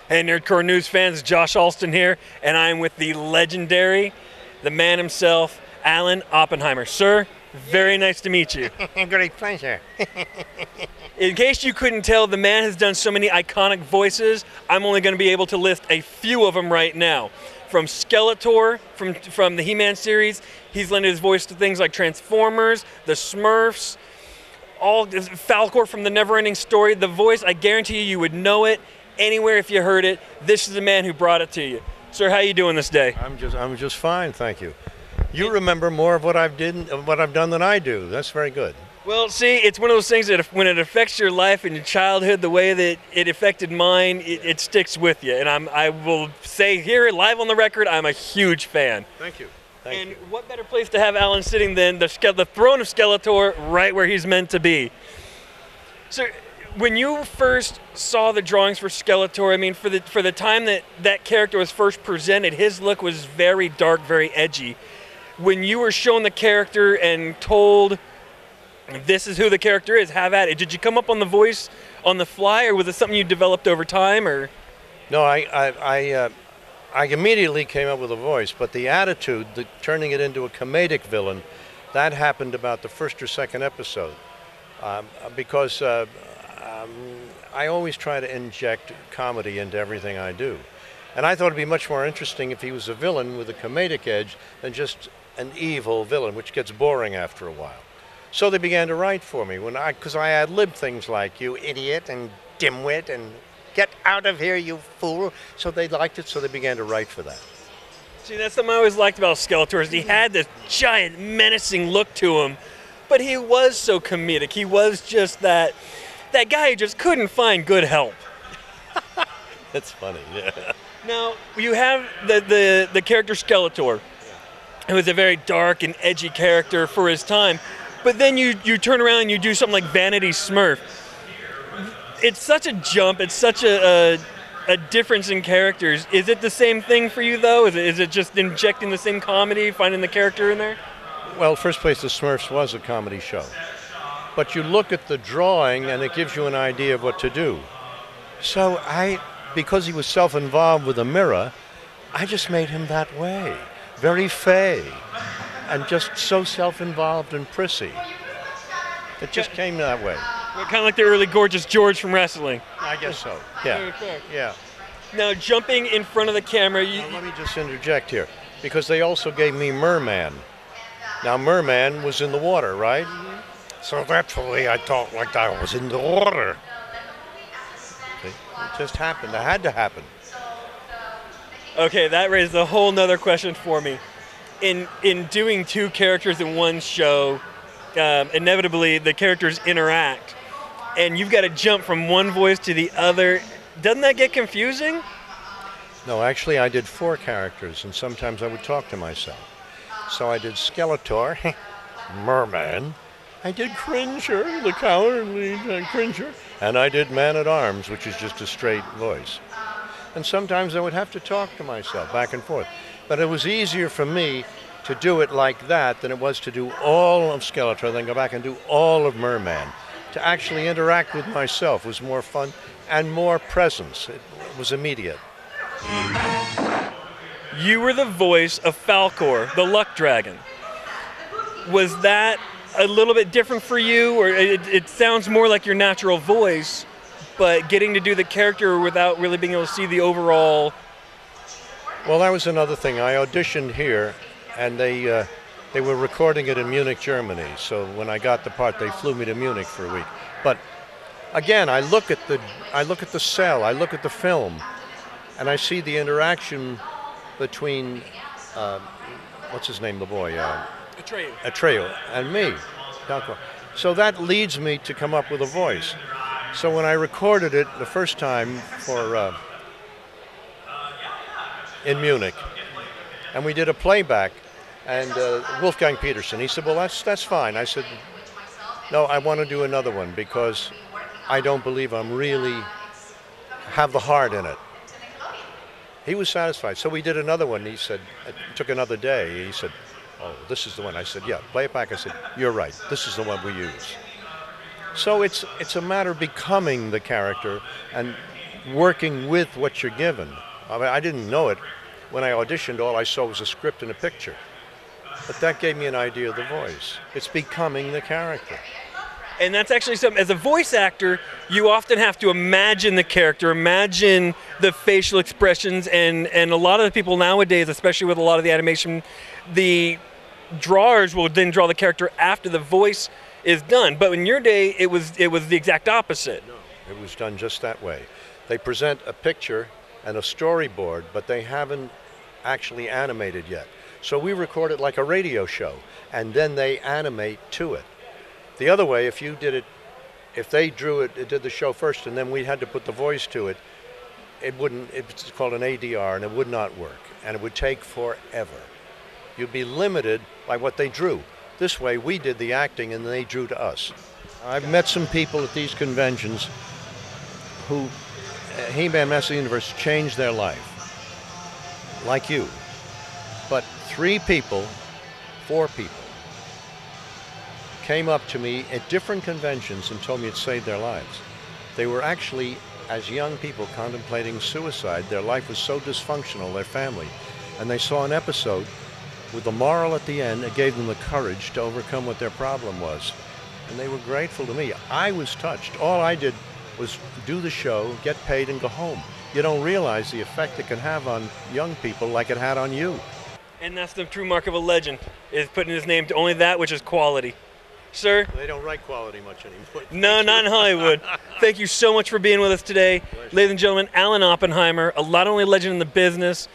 Hey, Nerdcore News fans, Josh Alston here, and I'm with the legendary, the man himself, Alan Oppenheimer. Sir, very nice to meet you. Great pleasure. In case you couldn't tell, the man has done so many iconic voices, I'm only going to be able to list a few of them right now. From Skeletor, from the He-Man series, he's lended his voice to things like Transformers, the Smurfs, all Falcor from the Neverending Story. The voice, I guarantee you would know it anywhere if you heard it. This is the man who brought it to you. Sir, how you doing this day? I'm just fine, thank you. You remember more of what I've done than I do. That's very good. Well, see, it's one of those things that when it affects your life and your childhood the way that it affected mine, it sticks with you. And I will say here, live on the record, I'm a huge fan. Thank you. And what better place to have Alan sitting than the throne of Skeletor, right where he's meant to be. So, when you first saw the drawings for Skeletor, I mean, for the time that character was first presented, his look was very dark, very edgy. When you were shown the character and told, this is who the character is, have at it, did you come up on the voice on the fly, or was it something you developed over time, or? No, I immediately came up with a voice, but the attitude, turning it into a comedic villain, that happened about the first or second episode, because I always try to inject comedy into everything I do. And I thought it'd be much more interesting if he was a villain with a comedic edge than just an evil villain, which gets boring after a while. So they began to write for me, because I ad-libbed things like, you idiot and dimwit and get out of here, you fool. So they liked it, so they began to write for that. See, that's something I always liked about Skeletor, is he had this giant, menacing look to him, but he was so comedic. He was just that guy who just couldn't find good help. That's funny, yeah. Now, you have the character Skeletor, who was a very dark and edgy character for his time, but then you turn around and you do something like Vanity Smurf. It's such a jump, it's such a difference in characters. Is it the same thing for you, though? Is it just injecting the same comedy, finding the character in there? Well, first place, the Smurfs was a comedy show. But you look at the drawing and it gives you an idea of what to do. So because he was self-involved with a mirror, I just made him that way. Very fey. And just so self-involved and prissy. It just came that way. Well, kind of like the early Gorgeous George from wrestling. I guess so, yeah. Yeah. Now, jumping in front of the camera... Let me just interject here, because they also gave me Merman. Now, Merman was in the water, right? Mm-hmm. So that's why I talked like I was in the water. See? It just happened. It had to happen. Okay, that raises a whole nother question for me. In doing two characters in one show, inevitably the characters interact, and you've got to jump from one voice to the other. Doesn't that get confusing? No, actually I did 4 characters, and sometimes I would talk to myself. So I did Skeletor, Merman, I did Cringer, the cowardly Cringer, and I did Man-at-Arms, which is just a straight voice. And sometimes I would have to talk to myself back and forth. But it was easier for me to do it like that than it was to do all of Skeletor, then go back and do all of Merman. To actually interact with myself was more fun and more presence. It was immediate. You were the voice of Falcor, the Luck Dragon. Was that a little bit different for you, or it sounds more like your natural voice, but getting to do the character without really being able to see the overall? Well, that was another thing. I auditioned here, and they were recording it in Munich, Germany. So when I got the part, they flew me to Munich for a week. But again, I look at the cell, I look at the film, and I see the interaction between what's his name, the boy. Atreyu and me. So that leads me to come up with a voice. So when I recorded it the first time in Munich, and we did a playback, and Wolfgang Petersen, he said, well, that's fine. I said, no, I want to do another one because I don't believe I'm really have the heart in it. He was satisfied. So we did another one. He said, it took another day. He said, oh, this is the one. I said, yeah, play it back. I said, you're right. This is the one we use. So it's a matter of becoming the character and working with what you're given. I mean, I didn't know it. When I auditioned, all I saw was a script and a picture. But that gave me an idea of the voice. It's becoming the character. And that's actually something, as a voice actor, you often have to imagine the character, imagine the facial expressions, and a lot of the people nowadays, especially with a lot of the animation, the drawers will then draw the character after the voice is done. But in your day, it was the exact opposite. No, it was done just that way. They present a picture and a storyboard, but they haven't actually animated yet. So we record it like a radio show, and then they animate to it. The other way, if you did it, if they drew it, did the show first, and then we had to put the voice to it, it wouldn't, it's called an ADR, and it would not work, and it would take forever. You'd be limited by what they drew. This way, we did the acting, and they drew to us. I've met some people at these conventions who, He-Man Master of the Universe changed their life, like you. But 4 people, came up to me at different conventions and told me it saved their lives. They were actually, as young people, contemplating suicide. Their life was so dysfunctional, their family. And they saw an episode with the moral at the end that gave them the courage to overcome what their problem was. And they were grateful to me. I was touched. All I did was do the show, get paid, and go home. You don't realize the effect it can have on young people like it had on you. And that's the true mark of a legend, is putting his name to only that which is quality. Sir? They don't write quality much anymore. No, not in Hollywood. Thank you so much for being with us today. Pleasure. Ladies and gentlemen, Alan Oppenheimer, not only a legend in the business,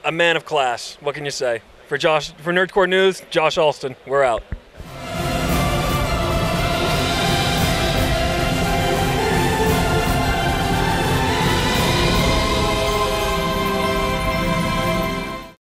a man of class. What can you say? For Nerdcore News, Josh Alston, we're out.